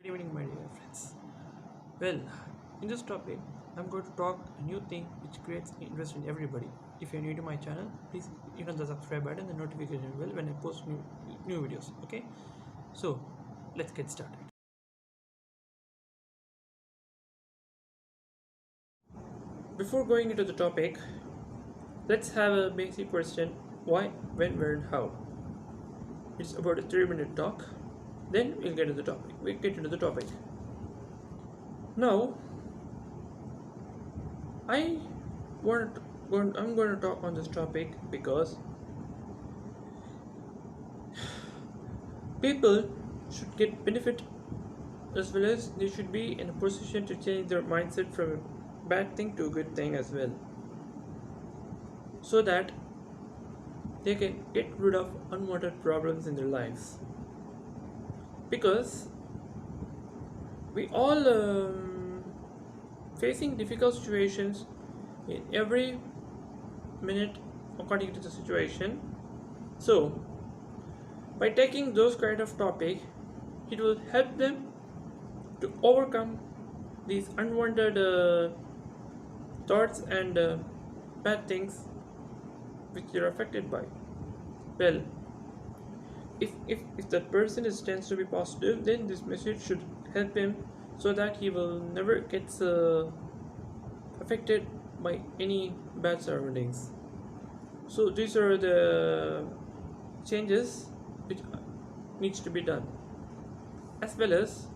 Good evening, my dear friends. Well, in this topic, I'm going to talk a new thing which creates interest in everybody. If you're new to my channel, please hit on the subscribe button and the notification bell when I post new videos. Okay, so let's get started. Before going into the topic, let's have a basic question: why, when, where, and how. It's about a 3-minute talk. Then we'll get to the topic. We'll get into the topic. Now, I I'm going to talk on this topic because people should get benefit as well as they should be in a position to change their mindset from a bad thing to a good thing as well, so that they can get rid of unwanted problems in their lives. Because we all facing difficult situations in every minute according to the situation. So by taking those kind of topic, it will help them to overcome these unwanted thoughts and bad things which they're affected by. Well, if that person is tends to be positive, then this message should help him so that he will never gets affected by any bad surroundings. So these are the changes which needs to be done, as well as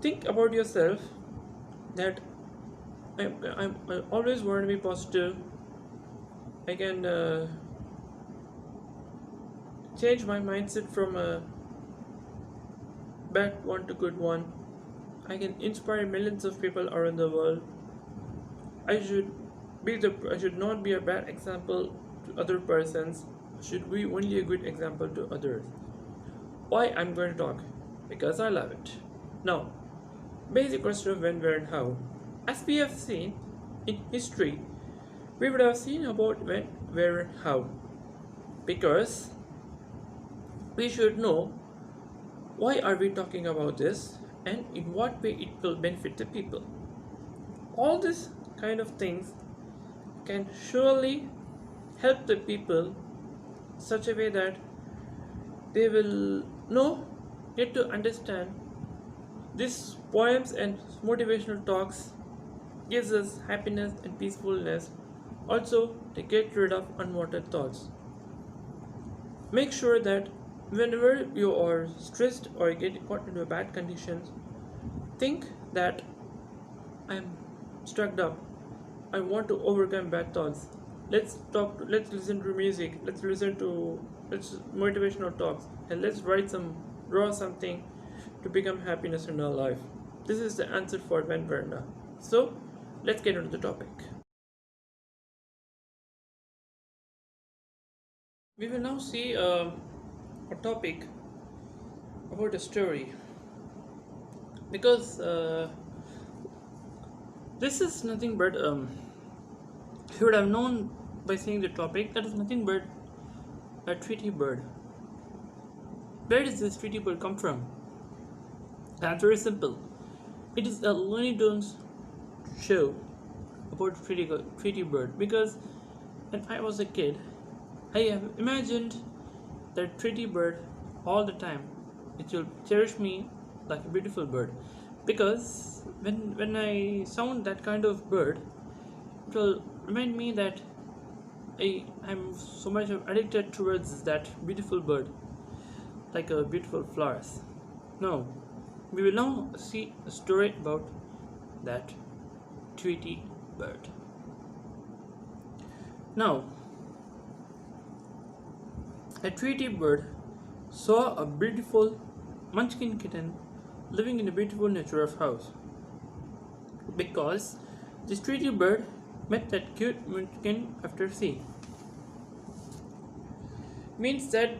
think about yourself that I always want to be positive. I can change my mindset from a bad one to good one. I can inspire millions of people around the world. I should not be a bad example to other persons. I should be only a good example to others. Why I'm going to talk? Because I love it. Now, basic question of when, where, and how. As we have seen in history, we would have seen about when, where, and how. Because we should know why are we talking about this and in what way it will benefit the people. All these kind of things can surely help the people such a way that they will get to understand these poems and motivational talks gives us happiness and peacefulness, also to get rid of unwanted thoughts. Make sure that whenever you are stressed or get caught into bad conditions, think that I am stuck up. I want to overcome bad thoughts. Let's listen to music, let's motivational talks, and let's draw something to become happiness in our life. This is the answer for when, where, now. So let's get into the topic. We will now see a topic about a story, because this is nothing but you would have known by seeing the topic that is nothing but a Tweety bird. Where does this Tweety bird come from? The answer is simple. It is a Looney Tunes show about Tweety bird, because when I was a kid, I have imagined that Tweety bird all the time. It will cherish me like a beautiful bird, because when I sound that kind of bird, it will remind me that I'm so much addicted towards that beautiful bird, like a beautiful flowers. Now, we will now see a story about that Tweety bird. Now, a Tweety bird saw a beautiful munchkin kitten living in a beautiful nature of house, because this Tweety bird met that cute munchkin after sea. Means that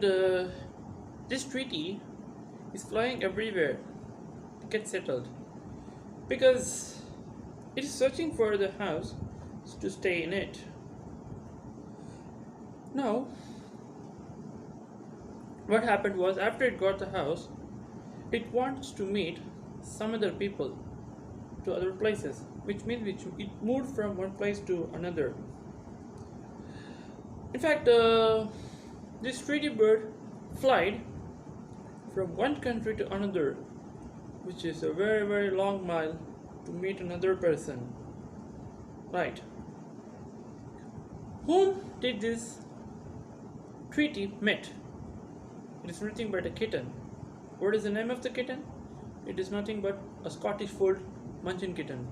this Tweety is flying everywhere to get settled, because it is searching for the house to stay in it. Now, what happened was, after it got the house, it wants to meet some other people to other places, which means it moved from one place to another. In fact, this Tweety bird flied from one country to another, which is a very very long mile to meet another person. Right. Whom did this Tweety met? It is nothing but a kitten. What is the name of the kitten? It is nothing but a Scottish Fold Munchkin kitten.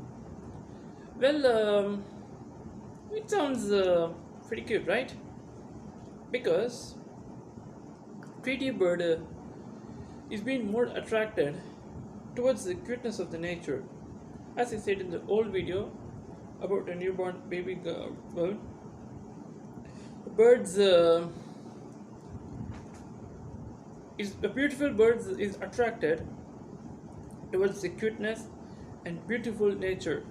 Well, it sounds pretty cute, right? Because Tweety bird is being more attracted towards the cuteness of the nature. As I said in the old video about a newborn baby bird, birds is a beautiful bird is attracted towards the cuteness and beautiful nature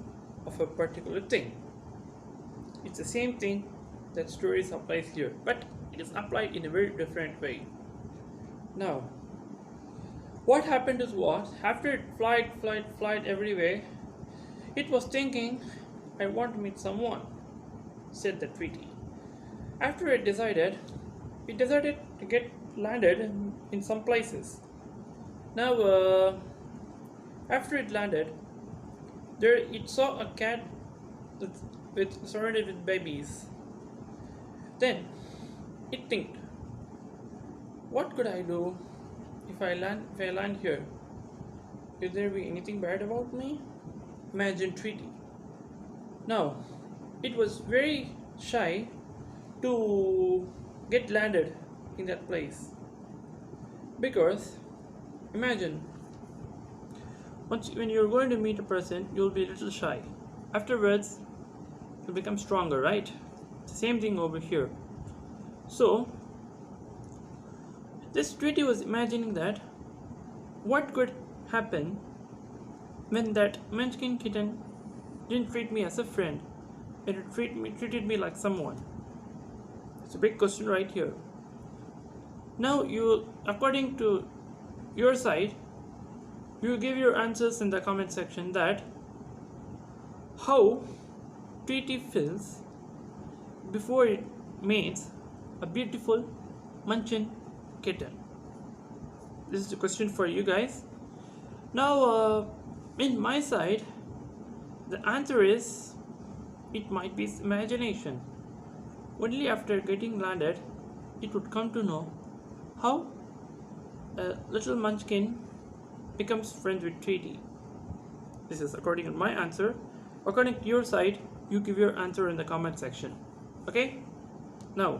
of a particular thing. It's the same thing that stories applies here, but it is applied in a very different way. Now, what happened is what after it flight everywhere, it was thinking, I want to meet someone, said the Tweety. After it decided to get landed in some places. Now, after it landed, there it saw a cat surrounded with babies. Then it think, what could I do if I land here? Will there be anything bad about me? Imagine Tweety. Now, it was very shy to get landed in that place, because imagine when you're going to meet a person, you'll be a little shy. Afterwards, you'll become stronger, right? It's the same thing over here. So this Tweety was imagining that what could happen when that Munchkin kitten didn't treat me as a friend, and it treated me like someone. It's a big question right here. Now you, according to your side, you give your answers in the comment section that how Tweety feels before it meets a beautiful Munchkin kitten. This is the question for you guys. Now, in my side, the answer is it might be imagination. Only after getting landed, it would come to know how a little Munchkin becomes friends with Tweety. This is according to my answer. According to your side, you give your answer in the comment section. Okay? Now,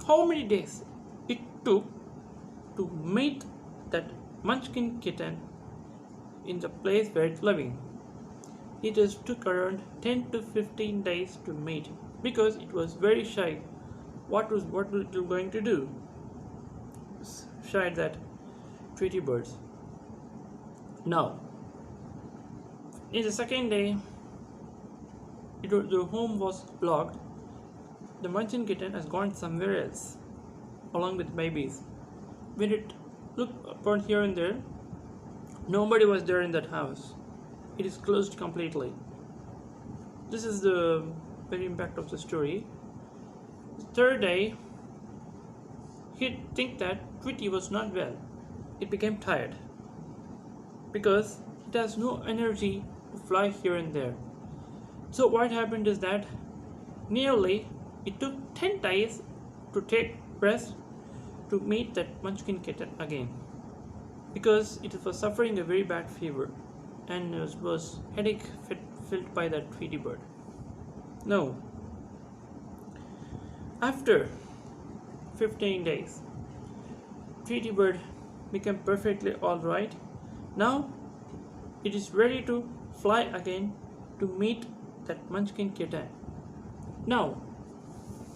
how many days it took to meet that Munchkin kitten in the place where it's living? It has took around 10 to 15 days to meet, because it was very shy. What was it going to do? Shy that Tweety birds. Now, in the second day, the home was locked. The Munchkin kitten has gone somewhere else, along with babies. When it looked upon here and there, nobody was there in that house. It is closed completely. This is the very impact of the story. The third day, he'd think that Tweety was not well. It became tired because it has no energy to fly here and there. So what happened is that nearly it took 10 days to take rest to meet that Munchkin kitten again, because it was suffering a very bad fever and was headache felt by that Tweety bird. Now, after 15 days, Tweety bird became perfectly alright. Now it is ready to fly again to meet that Munchkin kitten. Now,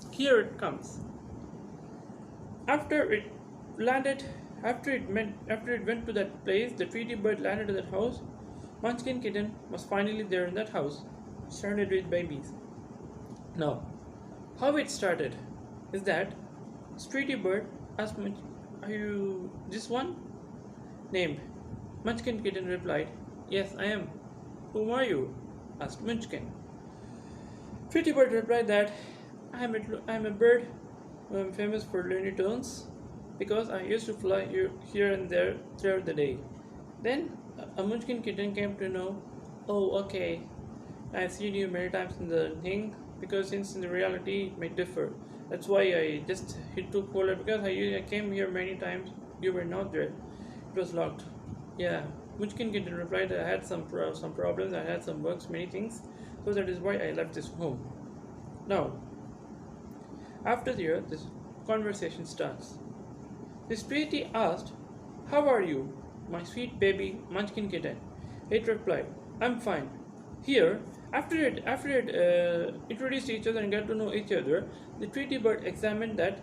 here it comes. After it went to that place, the Tweety bird landed at that house. Munchkin kitten was finally there in that house, surrounded with babies. Now, how it started is that Tweety bird Are you this one? Named. Munchkin Kitten replied, Yes, I am. Whom are you? Asked Munchkin. Tweety Bird replied that I am a bird famous for Looney Tunes because I used to fly here and there throughout the day. Then a Munchkin Kitten came to know, Oh, okay, I've seen you many times in the thing because since in the reality it may differ. That's why I just hit too colder because I came here many times. You were not there. It was locked. Yeah, Munchkin Kitten replied. I had some problems. I had some works, many things. So that is why I left this home. Now, after the year, this conversation starts. This Tweety asked, "How are you, my sweet baby Munchkin Kitten?" It replied, "I'm fine." Here, after it introduced each other and got to know each other, the Tweety bird examined that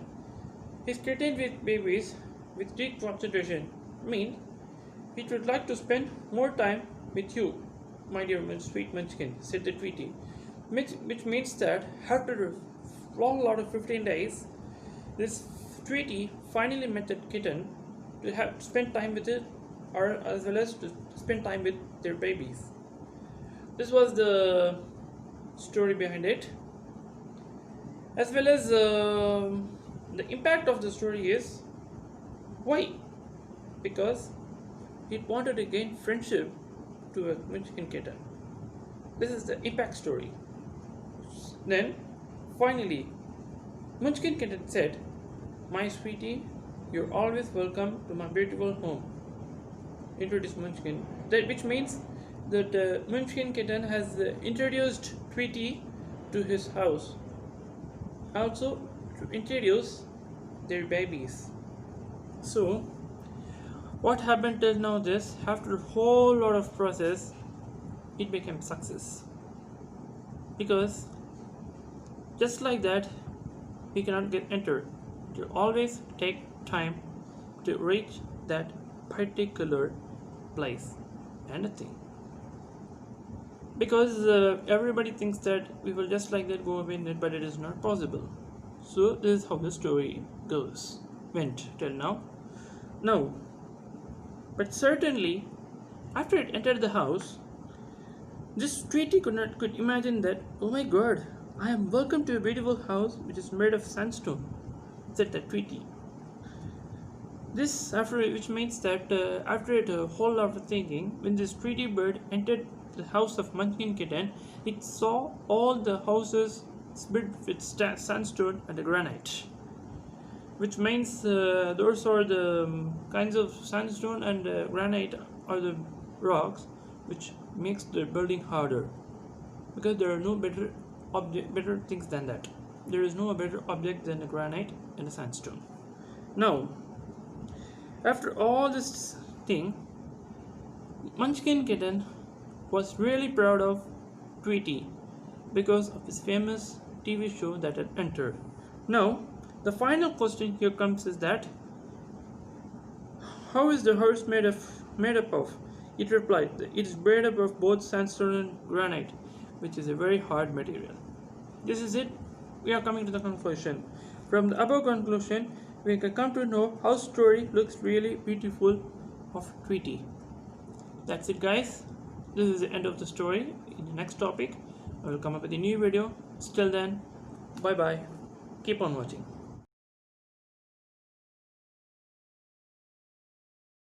his kitten with babies with deep concentration means it would like to spend more time with you, my dear sweet Munchkin, said the Tweety. Which means that after a long lot of 15 days, this Tweety finally met the kitten to have spend time with it, or as well as to spend time with their babies. This was the story behind it, as well as the impact of the story is why? Because it wanted to gain friendship to a Munchkin kitten. This is the impact story. Then, finally, Munchkin kitten said, "My sweetie, you're always welcome to my beautiful home." Introduced Munchkin, which means that Munchkin kitten has introduced Tweety to his house. Also, to introduce their babies. So, what happened till now? This after a whole lot of process, it became success. Because just like that, we cannot get entered. You always take time to reach that particular place and a thing. Because everybody thinks that we will just like that go win it, but it is not possible. So this is how the story went till now. Now, but certainly, after it entered the house, this Tweety could imagine that, oh my God, I am welcome to a beautiful house which is made of sandstone, said the Tweety. Which means that after a whole lot of thinking, when this Tweety bird entered the house of Munchkin Kitten, it saw all the houses built with sandstone and granite. Which means those are the kinds of sandstone and granite are the rocks which makes the building harder, because there are no better things than that. There is no better object than a granite and a sandstone. Now, after all this thing, Munchkin Kitten was really proud of Tweety because of his famous TV show that had entered. Now, the final question here comes is that, how is the house made up of? It replied, it is made up of both sandstone and granite, which is a very hard material. This is it. We are coming to the conclusion. From the above conclusion, we can come to know how story looks really beautiful of Tweety. That's it, guys. This is the end of the story. In the next topic, I will come up with a new video. Till then, bye bye. Keep on watching.